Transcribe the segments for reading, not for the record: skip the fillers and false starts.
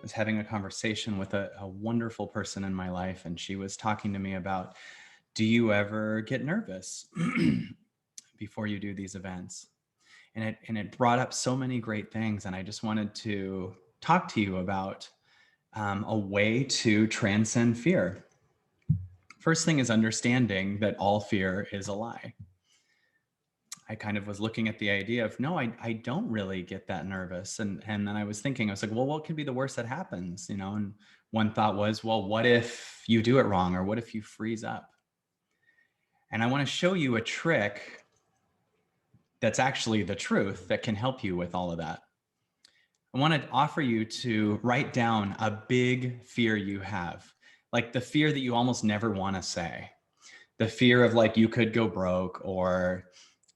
was having a conversation with a wonderful person in my life, and she was talking to me about, do you ever get nervous before you do these events? And it brought up so many great things, and I just wanted to talk to you about a way to transcend fear. First thing is understanding that all fear is a lie. I kind of was looking at the idea of, no, I don't really get that nervous. And then I was thinking, I was like, well, what could be the worst that happens? And one thought was, well, what if you do it wrong? Or what if you freeze up? And I want to show you a trick that's actually the truth that can help you with all of that. I want to offer you to write down a big fear you have, like the fear that you almost never want to say, the fear of like you could go broke, or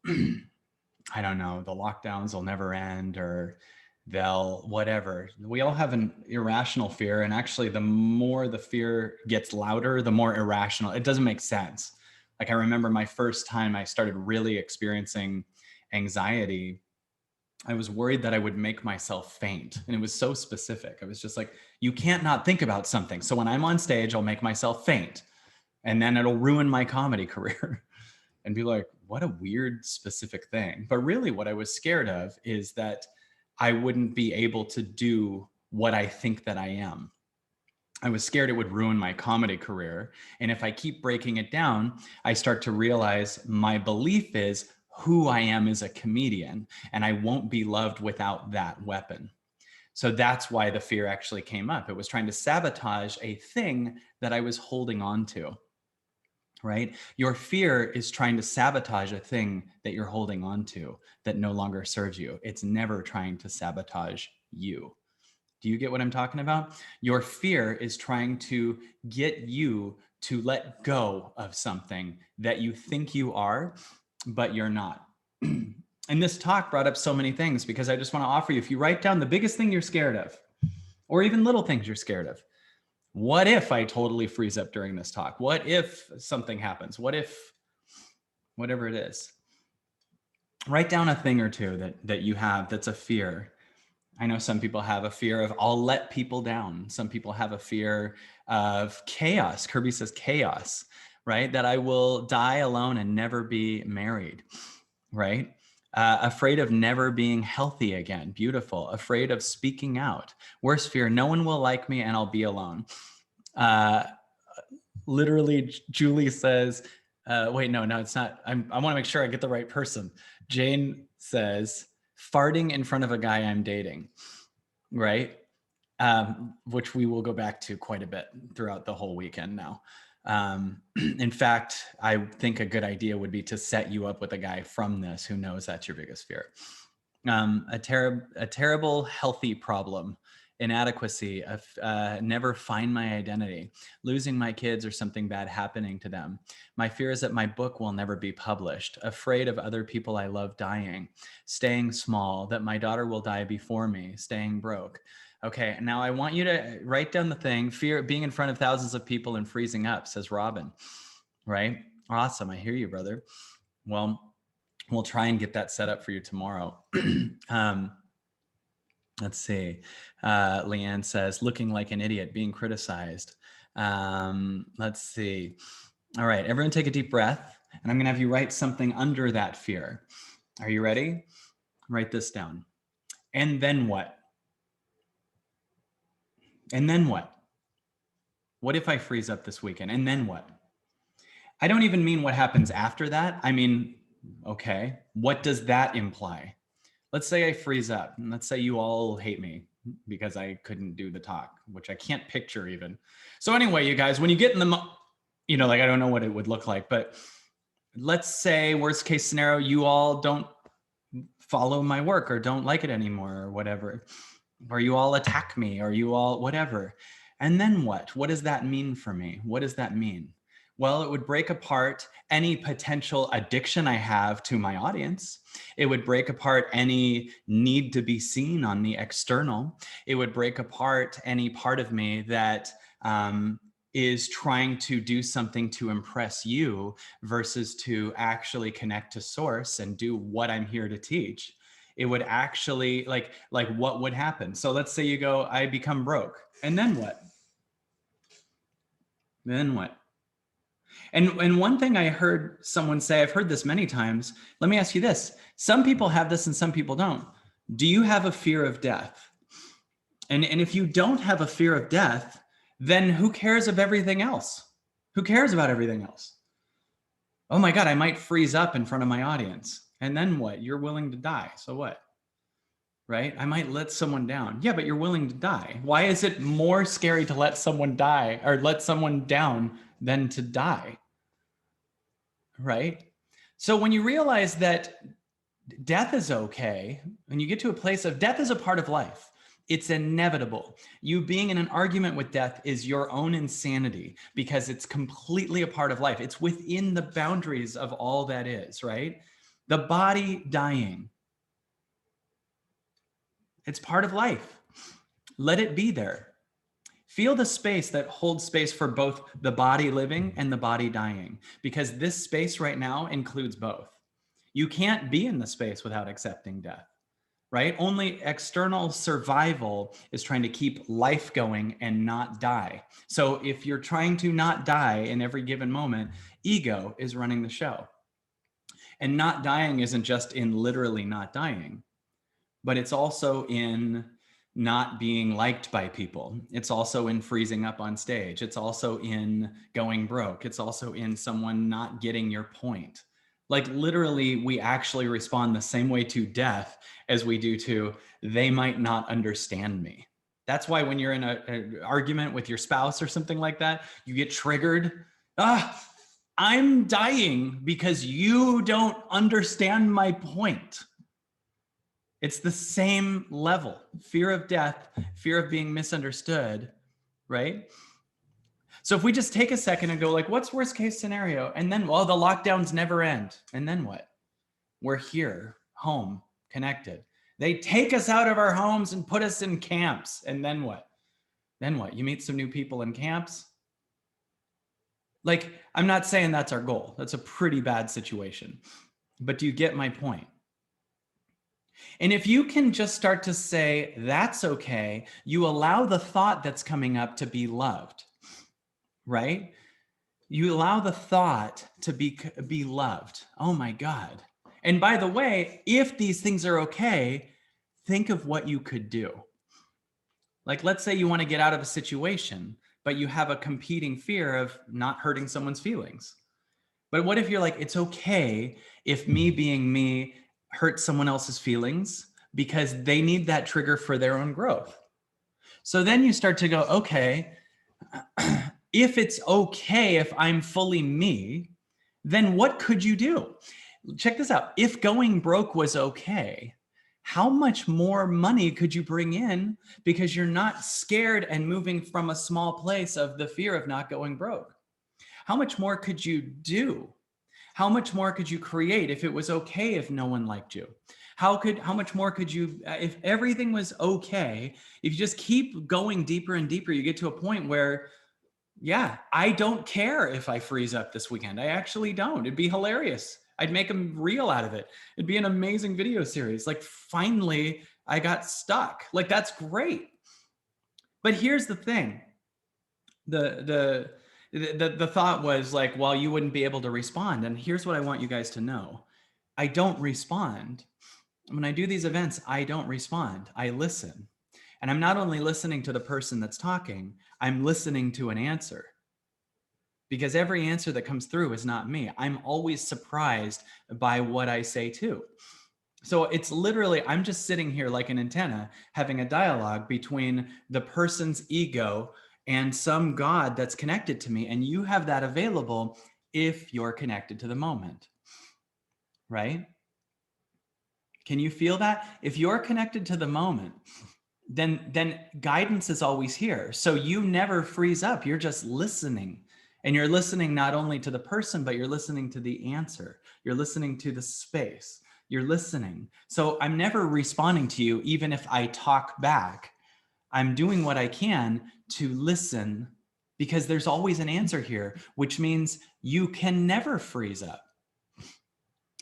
I don't know, the lockdowns will never end, or they'll whatever. We all have an irrational fear. And actually, the more the fear gets louder, the more irrational. It doesn't make sense. Like I remember my first time I started really experiencing anxiety, I was worried that I would make myself faint. And it was so specific. I was just like, you can't not think about something. So when I'm on stage, I'll make myself faint, and then it'll ruin my comedy career. And be like, what a weird specific thing. But really what I was scared of is that I wouldn't be able to do what I think that I am. I was scared it would ruin my comedy career. And if I keep breaking it down, I start to realize my belief is who I am as a comedian, and I won't be loved without that weapon. So that's why the fear actually came up. It was trying to sabotage a thing that I was holding on to. Right? Your fear is trying to sabotage a thing that you're holding on to that no longer serves you. It's never trying to sabotage you. Do you get what I'm talking about? Your fear is trying to get you to let go of something that you think you are, but you're not. And this talk brought up so many things, because I just want to offer you, if you write down the biggest thing you're scared of, or even little things you're scared of. What if I totally freeze up during this talk? What if something happens? What if whatever it is? Write down a thing or two that you have that's a fear. I know some people have a fear of, I'll let people down. Some people have a fear of chaos. Kirby says chaos, right? That I will die alone and never be married, right? Afraid of never being healthy again. Beautiful. Afraid of speaking out. Worst fear, no one will like me and I'll be alone. Literally, Julie says, wait, no, it's not. I want to make sure I get the right person. Jane says, farting in front of a guy I'm dating, right? Which we will go back to quite a bit throughout the whole weekend now. In fact, I think a good idea would be to set you up with a guy from this who knows that's your biggest fear. A terrible healthy problem, inadequacy, never find my identity, losing my kids or something bad happening to them. My fear is that my book will never be published, afraid of other people I love dying, staying small, that my daughter will die before me, staying broke. Okay, now I want you to write down the thing, fear of being in front of thousands of people and freezing up, says Robin, right? Awesome, I hear you, brother. Well, we'll try and get that set up for you tomorrow. Let's see. Leanne says, looking like an idiot, being criticized. Let's see. All right, everyone take a deep breath, and I'm gonna have you write something under that fear. Are you ready? Write this down. And then what? And then what? What if I freeze up this weekend? And then what? I don't even mean what happens after that. I mean, okay, what does that imply? Let's say I freeze up, and let's say you all hate me because I couldn't do the talk, which I can't picture even. So anyway, you guys, when you get in the, like I don't know what it would look like, but let's say worst case scenario, you all don't follow my work or don't like it anymore or whatever, or you all attack me or you all whatever. And then what? What does that mean for me? What does that mean? Well, it would break apart any potential addiction I have to my audience. It would break apart any need to be seen on the external. It would break apart any part of me that is trying to do something to impress you versus to actually connect to source and do what I'm here to teach. it would actually like what would happen? So let's say you go, I become broke, and then what? Then what? And one thing I heard someone say, I've heard this many times. Let me ask you this. Some people have this and some people don't. Do you have a fear of death? And if you don't have a fear of death, then who cares of everything else? Who cares about everything else? Oh my God, I might freeze up in front of my audience. And then what? You're willing to die. So what? Right? I might let someone down. Yeah, but you're willing to die. Why is it more scary to let someone die or let someone down than to die? Right? So when you realize that death is okay, when you get to a place of death is a part of life, it's inevitable. You being in an argument with death is your own insanity because it's completely a part of life. It's within the boundaries of all that is, right? The body dying, it's part of life. Let it be there. Feel the space that holds space for both the body living and the body dying, because this space right now includes both. You can't be in the space without accepting death, right? Only external survival is trying to keep life going and not die. So if you're trying to not die in every given moment, ego is running the show. And not dying isn't just in literally not dying, but it's also in not being liked by people. It's also in freezing up on stage. It's also in going broke. It's also in someone not getting your point. Like literally, we actually respond the same way to death as we do to they might not understand me. That's why when you're in an argument with your spouse or something like that, you get triggered. I'm dying because you don't understand my point. It's the same level. Fear of death, fear of being misunderstood, right? So if we just take a second and go like, what's worst case scenario? And then, well, the lockdowns never end. And then what? We're here, home, connected. They take us out of our homes and put us in camps. And then what? Then what? You meet some new people in camps? Like, I'm not saying that's our goal. That's a pretty bad situation. But do you get my point? And if you can just start to say, that's okay, you allow the thought that's coming up to be loved, right? You allow the thought to be loved. Oh my God. And by the way, if these things are okay, think of what you could do. Like, let's say you want to get out of a situation, but you have a competing fear of not hurting someone's feelings. But what if you're like, it's okay if me being me hurt someone else's feelings because they need that trigger for their own growth. So then you start to go, okay, if it's okay if I'm fully me, then what could you do? Check this out. If going broke was okay, how much more money could you bring in because you're not scared and moving from a small place of the fear of not going broke? How much more could you do? How much more could you create if it was okay if no one liked you? How much more could you, if everything was okay, if you just keep going deeper and deeper, you get to a point where, yeah, I don't care if I freeze up this weekend. I actually don't. It'd be hilarious. I'd make a reel out of it. It'd be an amazing video series. Like finally I got stuck. Like that's great. But here's the thing. The thought was like, well, you wouldn't be able to respond. And here's what I want you guys to know. I don't respond. When I do these events, I don't respond. I listen. And I'm not only listening to the person that's talking, I'm listening to an answer. Because every answer that comes through is not me. I'm always surprised by what I say too. So it's literally, I'm just sitting here like an antenna, having a dialogue between the person's ego and some God that's connected to me. And you have that available if you're connected to the moment, right? Can you feel that? If you're connected to the moment, then guidance is always here. So you never freeze up. You're just listening. And you're listening not only to the person, but you're listening to the answer. You're listening to the space. You're listening. So I'm never responding to you, even if I talk back. I'm doing what I can to listen because there's always an answer here, which means you can never freeze up.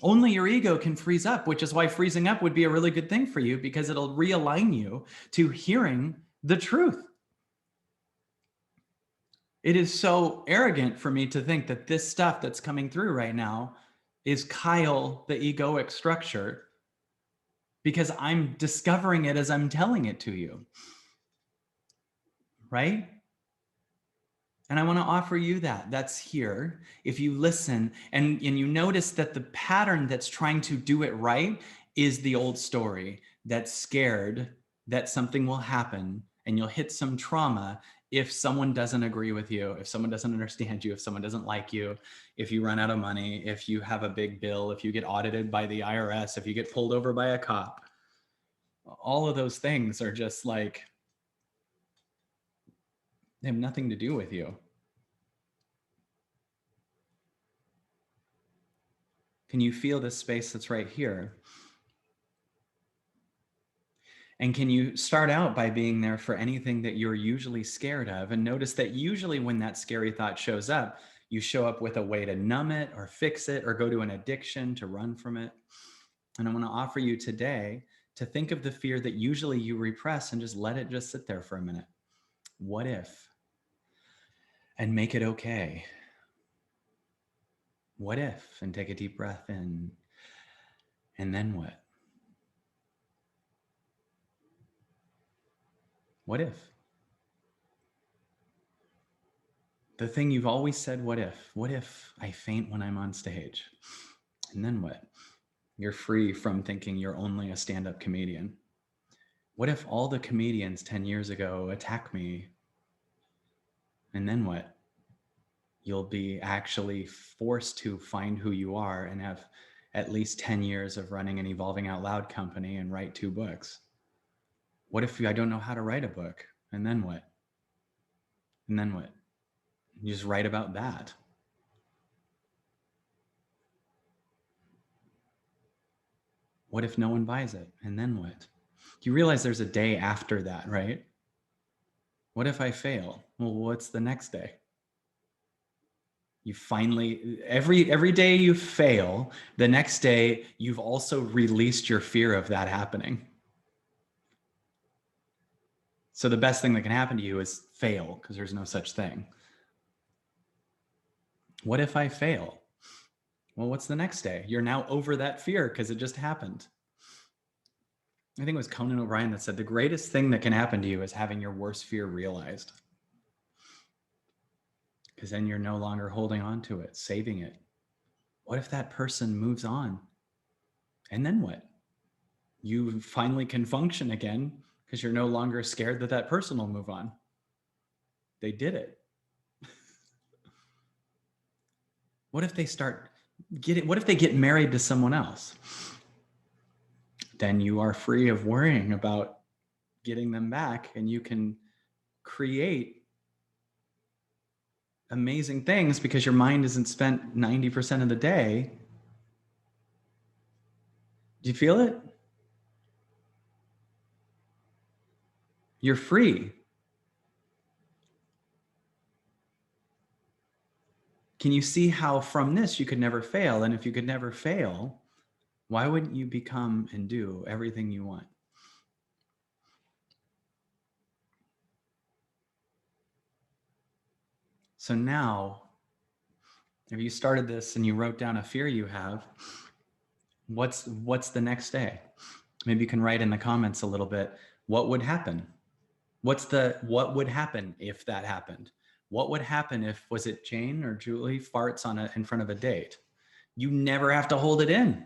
Only your ego can freeze up, which is why freezing up would be a really good thing for you, because it'll realign you to hearing the truth. It is so arrogant for me to think that this stuff that's coming through right now is Kyle, the egoic structure, because I'm discovering it as I'm telling it to you. Right? And I want to offer you that. That's here. If you listen and you notice that the pattern that's trying to do it right is the old story that's scared that something will happen and you'll hit some trauma if someone doesn't agree with you, if someone doesn't understand you, if someone doesn't like you, if you run out of money, if you have a big bill, if you get audited by the IRS, if you get pulled over by a cop. All of those things are just like, they have nothing to do with you. Can you feel this space that's right here? And can you start out by being there for anything that you're usually scared of? And notice that usually when that scary thought shows up, you show up with a way to numb it or fix it or go to an addiction to run from it. And I want to offer you today to think of the fear that usually you repress and just let it just sit there for a minute. What if? And make it okay. What if? And take a deep breath in. And then what? What if? The thing you've always said, what if? What if I faint when I'm on stage? And then what? You're free from thinking you're only a stand-up comedian. What if all the comedians 10 years ago attack me? And then what? You'll be actually forced to find who you are and have at least 10 years of running an Evolving Out Loud company and write 2 books. What if I don't know how to write a book? And then what? And then what? You just write about that. What if no one buys it? And then what? You realize there's a day after that, right? What if I fail? Well, what's the next day? You finally, every day you fail, the next day you've also released your fear of that happening. So the best thing that can happen to you is fail, because there's no such thing. What if I fail? Well, what's the next day? You're now over that fear because it just happened. I think it was Conan O'Brien that said the greatest thing that can happen to you is having your worst fear realized. Because then you're no longer holding on to it, saving it. What if that person moves on? And then what? You finally can function again because you're no longer scared that that person will move on. They did it. What if they start getting, what if they get married to someone else? Then you are free of worrying about getting them back, and you can create amazing things because your mind isn't spent 90% of the day. Do you feel it? You're free. Can you see how from this you could never fail? And if you could never fail, why wouldn't you become and do everything you want? So now, if you started this and you wrote down a fear you have, what's the next day? Maybe you can write in the comments a little bit, what would happen? What would happen if that happened? What would happen if, was it Jane or Julie farts in front of a date? You never have to hold it in.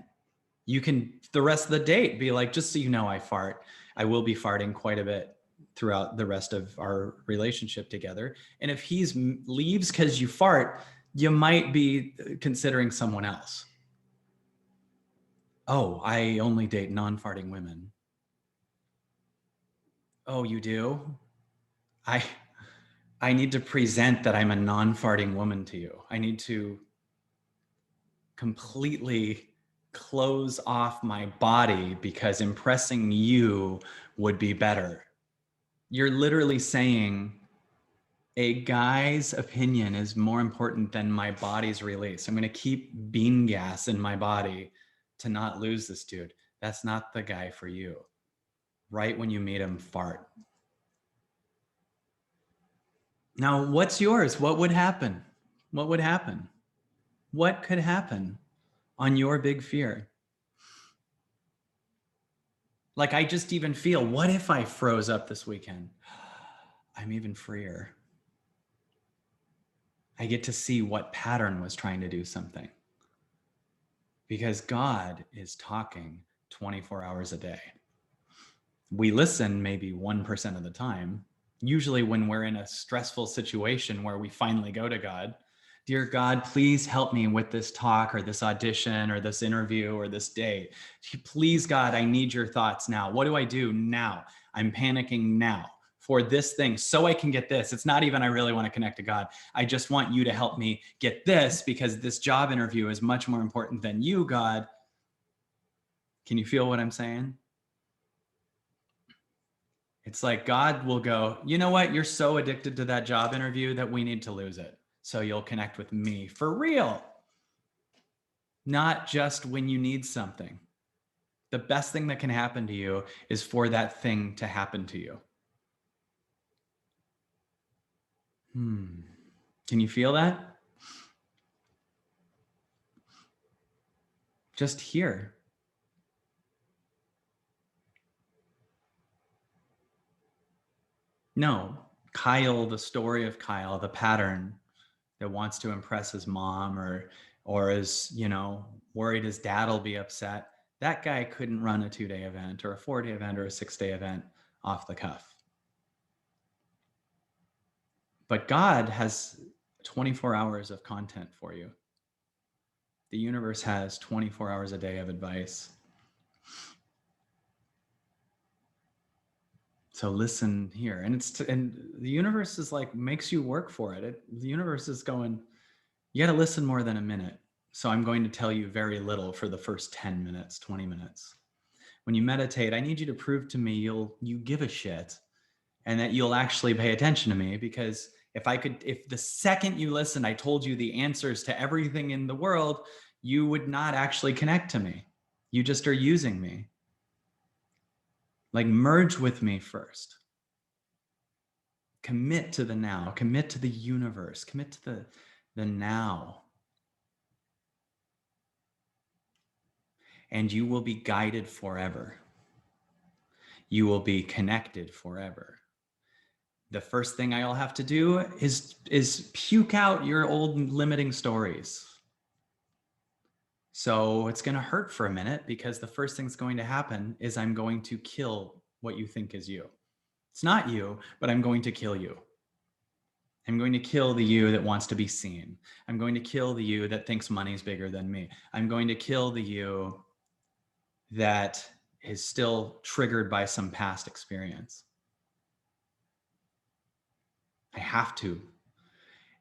You can, the rest of the date, be like, just so you know, I fart. I will be farting quite a bit throughout the rest of our relationship together. And if he's leaves because you fart, you might be considering someone else. Oh, I only date non-farting women. Oh, you do? I need to present that I'm a non-farting woman to you. I need to completely close off my body because impressing you would be better. You're literally saying a guy's opinion is more important than my body's release. I'm going to keep bean gas in my body to not lose this dude. That's not the guy for you. Right when you meet him, fart. Now, what's yours? What would happen? What would happen? What could happen on your big fear? Like, I just even feel, what if I froze up this weekend? I'm even freer. I get to see what pattern was trying to do something. Because God is talking 24 hours a day. We listen maybe 1% of the time. Usually, when we're in a stressful situation where we finally go to God, dear God, please help me with this talk or this audition or this interview or this date. Please, God, I need your thoughts now. What do I do now? I'm panicking now for this thing so I can get this. It's not even I really want to connect to God. I just want you to help me get this because this job interview is much more important than you, God. Can you feel what I'm saying? It's like God will go, you know what? You're so addicted to that job interview that we need to lose it. So you'll connect with me for real. Not just when you need something. The best thing that can happen to you is for that thing to happen to you. Can you feel that? Just here. No, Kyle, the story of Kyle, the pattern that wants to impress his mom or is, worried his dad will be upset. That guy couldn't run a 2-day event or a 4-day event or a 6-day event off the cuff. But God has 24 hours of content for you. The universe has 24 hours a day of advice. So listen here. And and the universe is like, makes you work for it. The universe is going, you got to listen more than a minute. So I'm going to tell you very little for the first 10 minutes, 20 minutes. When you meditate, I need you to prove to me you give a shit and that you'll actually pay attention to me, because if the second you listened, I told you the answers to everything in the world, you would not actually connect to me. You just are using me. Like, merge with me first. Commit to the now, commit to the universe, commit to the now. And you will be guided forever. You will be connected forever. The first thing I'll have to do is puke out your old limiting stories. So it's going to hurt for a minute, because the first thing that's going to happen is I'm going to kill what you think is you. It's not you, but I'm going to kill you. I'm going to kill the you that wants to be seen. I'm going to kill the you that thinks money's bigger than me. I'm going to kill the you that is still triggered by some past experience. I have to.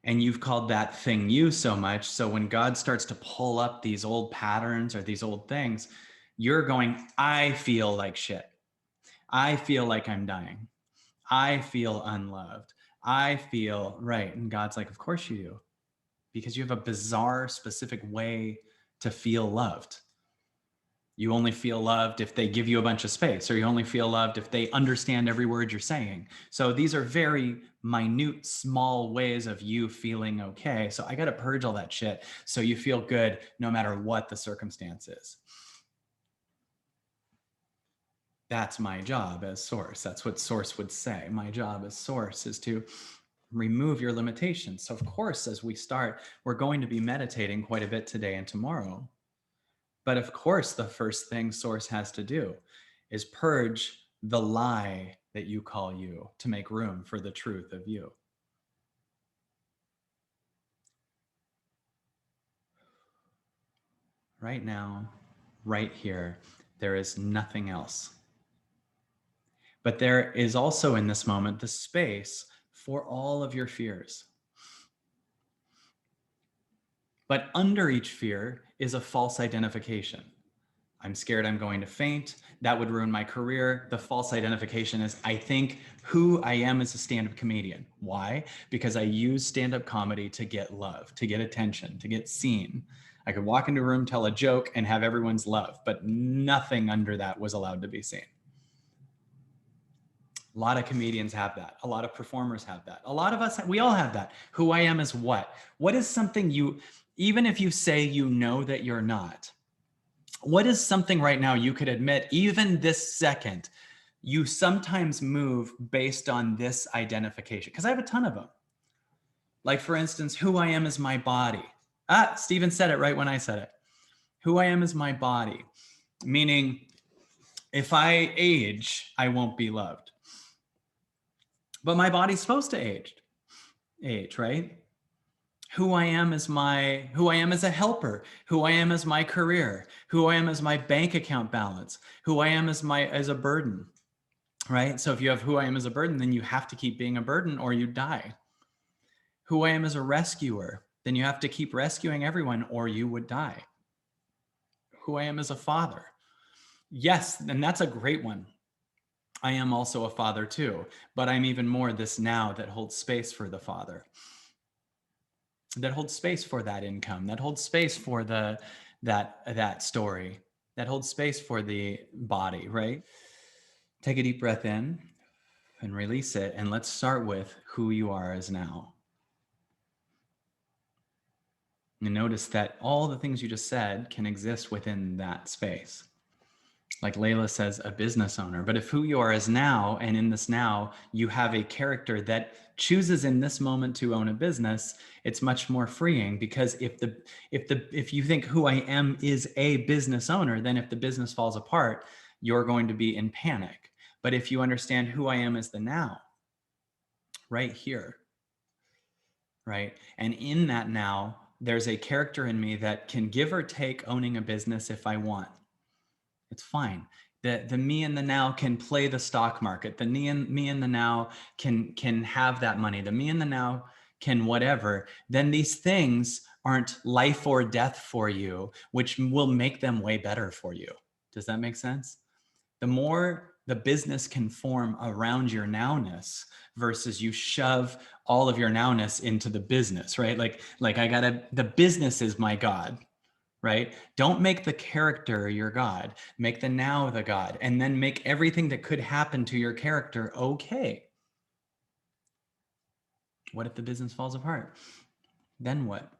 And you've called that thing you so much. So when God starts to pull up these old patterns or these old things, you're going, I feel like shit. I feel like I'm dying. I feel unloved. I feel right. And God's like, of course you do, because you have a bizarre, specific way to feel loved. You only feel loved if they give you a bunch of space, or you only feel loved if they understand every word you're saying. So these are very minute, small ways of you feeling okay. So I got to purge all that shit so you feel good no matter what the circumstance is. That's my job as source. That's what source would say. My job as source is to remove your limitations. So of course, as we start, we're going to be meditating quite a bit today and tomorrow. But of course, the first thing source has to do is purge the lie that you call you to make room for the truth of you. Right now, right here, there is nothing else. But there is also in this moment the space for all of your fears. But under each fear is a false identification. I'm scared I'm going to faint. That would ruin my career. The false identification is, I think who I am as a stand-up comedian. Why? Because I use stand-up comedy to get love, to get attention, to get seen. I could walk into a room, tell a joke, and have everyone's love, but nothing under that was allowed to be seen. A lot of comedians have that. A lot of performers have that. A lot of us, we all have that. Who I am is what? What is something you, even if you say you know that you're not, what is something right now you could admit, even this second, you sometimes move based on this identification? Because I have a ton of them. Like, for instance, who I am is my body. Stephen said it right when I said it. Who I am is my body. Meaning, if I age, I won't be loved. But my body's supposed to age, right? Who I am as a helper, who I am as my career, who I am as my bank account balance, who I am as a burden, right? So if you have who I am as a burden, then you have to keep being a burden or you die. Who I am as a rescuer, then you have to keep rescuing everyone or you would die. Who I am as a father. Yes, and that's a great one. I am also a father too, but I'm even more this now that holds space for the father, that holds space for that income, that holds space for that story, that holds space for the body, right? Take a deep breath in and release it, and let's start with who you are as now. And notice that all the things you just said can exist within that space. Like Layla says, a business owner. But if who you are is now, and in this now, you have a character that chooses in this moment to own a business, it's much more freeing, because if you think who I am is a business owner, then if the business falls apart, you're going to be in panic. But if you understand who I am as the now, right here, right? And in that now, there's a character in me that can give or take owning a business if I want. It's fine. The me in the now can play the stock market. The me in the now can have that money. The me in the now can whatever. Then these things aren't life or death for you, which will make them way better for you. Does that make sense? The more the business can form around your nowness versus you shove all of your nowness into the business, right? Like the business is my God, right? Don't make the character your God. Make the now the God, and then make everything that could happen to your character okay. What if the business falls apart? Then what?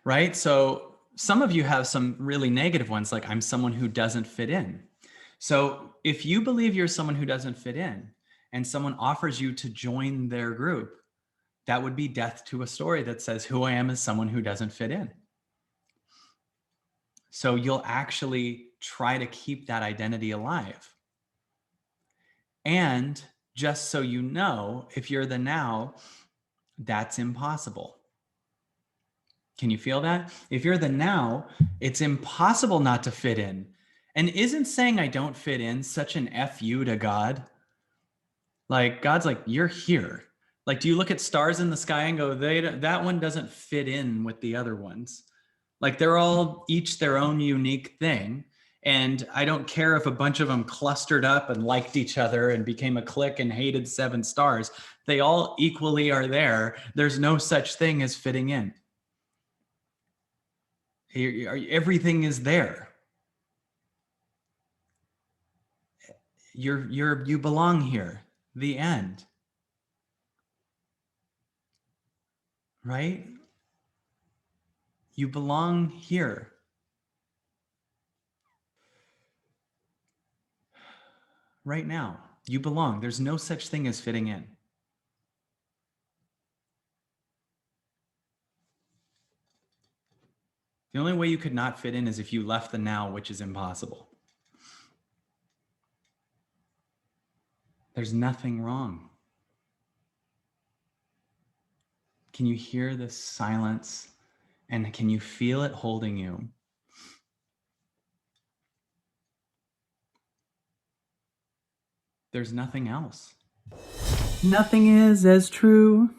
Right? So some of you have some really negative ones, like I'm someone who doesn't fit in. So if you believe you're someone who doesn't fit in and someone offers you to join their group, that would be death to a story that says who I am is someone who doesn't fit in. So you'll actually try to keep that identity alive. And just so you know, if you're the now, that's impossible. Can you feel that? If you're the now, it's impossible not to fit in. And isn't saying I don't fit in such an FU to God? Like, God's like, you're here. Like, do you look at stars in the sky and go, that one doesn't fit in with the other ones? Like, they're all each their own unique thing. And I don't care if a bunch of them clustered up and liked each other and became a clique and hated 7 stars. They all equally are there. There's no such thing as fitting in. Everything is there. You belong here. The end. Right? You belong here. Right now. You belong. There's no such thing as fitting in. The only way you could not fit in is if you left the now, which is impossible. There's nothing wrong. Can you hear this silence? And can you feel it holding you? There's nothing else. Nothing is as true